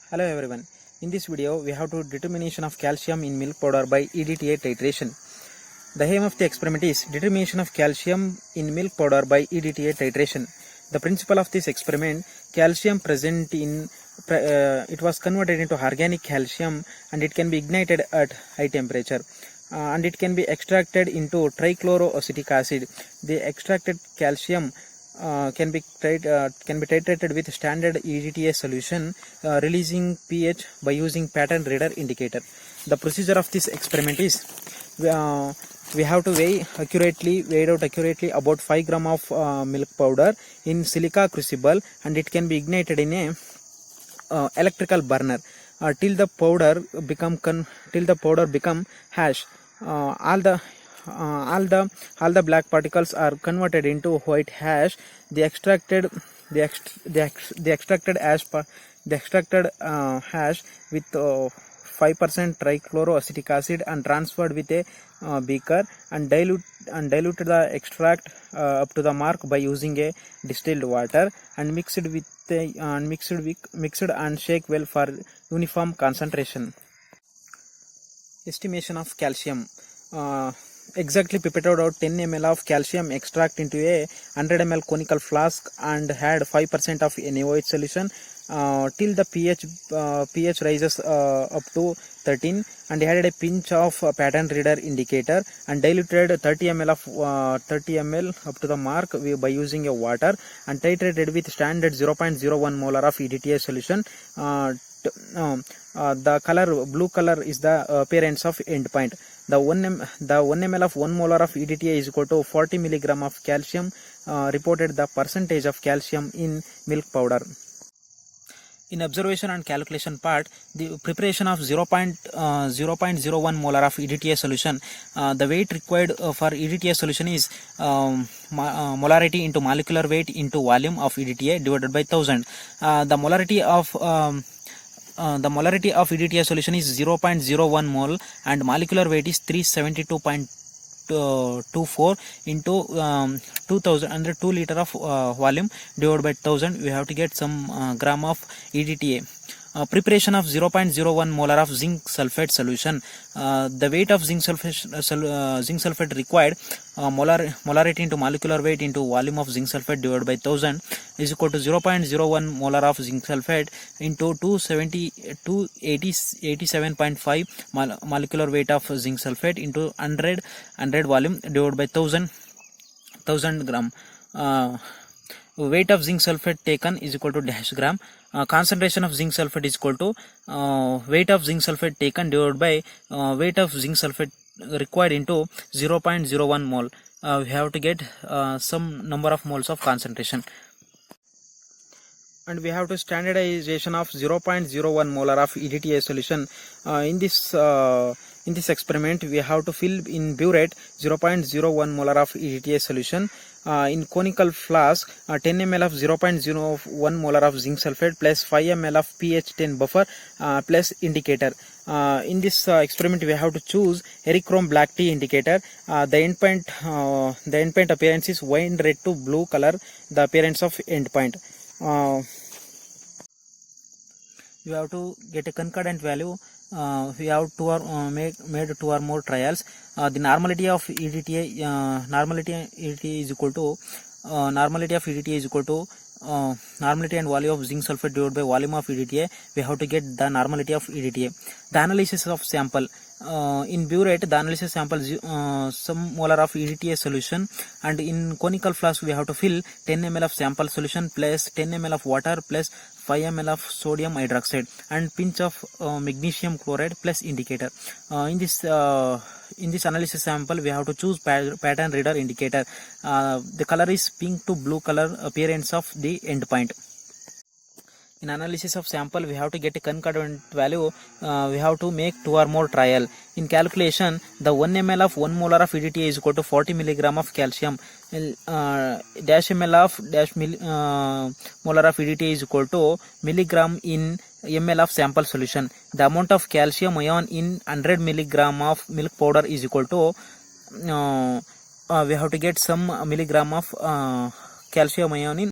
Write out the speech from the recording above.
Hello everyone. In this video, we have to determination of calcium in milk powder by EDTA titration. The aim of the experiment is determination of calcium in milk powder by EDTA titration. The principle of this experiment, calcium present in it was converted into organic calcium and it can be ignited at high temperature. And it can be extracted into trichloroacetic acid. The extracted calcium can be titrated with standard EDTA solution, releasing pH by using pattern reader indicator. The procedure of this experiment is we have to weigh out accurately about 5 gram of milk powder in silica crucible, and it can be ignited in a electrical burner till the powder become hash. All the black particles are converted into white hash. The extracted hash with 5% trichloroacetic acid and transferred with a beaker and diluted the extract up to the mark by using a distilled water and mixed and shake well for uniform concentration. Estimation of calcium. Exactly pipetted out 10 ml of calcium extract into a 100 ml conical flask and had 5% of NaOH solution till the pH rises up to 13, and added a pinch of pattern reader indicator and diluted 30 ml up to the mark by using a water and titrated with standard 0.01 molar of EDTA solution. The blue color is the appearance of endpoint. The 1 ml of 1 molar of EDTA is equal to 40 milligram of calcium. Reported the percentage of calcium in milk powder. In observation and calculation part, the preparation of 0.01 molar of EDTA solution, the weight required for EDTA solution is molarity into molecular weight into volume of EDTA divided by 1000. The molarity of EDTA solution is 0.01 mole and molecular weight is 372.24 into 2000 under 2 liter of volume divided by 1000. We have to get some gram of EDTA. Preparation of 0.01 molar of zinc sulfate solution. The weight of zinc sulfate required, molarity into molecular weight into volume of zinc sulfate divided by 1000 is equal to 0.01 molar of zinc sulfate into 287.5 molecular weight of zinc sulfate into 100 volume divided by 1000 gram. Weight of zinc sulfate taken is equal to dash gram. Concentration of zinc sulfate is equal to weight of zinc sulfate taken divided by weight of zinc sulfate required into 0.01 mole. We have to get some number of moles of concentration. And we have to standardization of 0.01 molar of EDTA solution. In this experiment, we have to fill in burette 0.01 molar of EDTA solution. In conical flask, 10 ml of 0.01 molar of zinc sulfate plus 5 ml of pH 10 buffer plus indicator. In this experiment, we have to choose Erichrome black tea indicator. The endpoint appearance is wine red to blue color. The appearance of endpoint. You have to get a concordant value. We have made 2 or more trials. The normality of EDTA is equal to normality and volume of zinc sulfate divided by volume of EDTA. We have to get the normality of EDTA. The analysis of sample. In burette, the analysis sample some molar of EDTA solution, and in conical flask we have to fill 10 ml of sample solution plus 10 ml of water plus 5 ml of sodium hydroxide and pinch of magnesium chloride plus indicator. In this analysis sample, we have to choose pattern reader indicator. The color is pink to blue color appearance of the endpoint. In analysis of sample, we have to get a concordant value. We have to make 2 or more trial. In calculation, the 1 ml of 1 molar of EDTA is equal to 40 milligram of calcium. Dash ml of molar of EDTA is equal to milligram in ml of sample solution. The amount of calcium ion in 100 milligram of milk powder is equal to we have to get some milligram of calcium ion in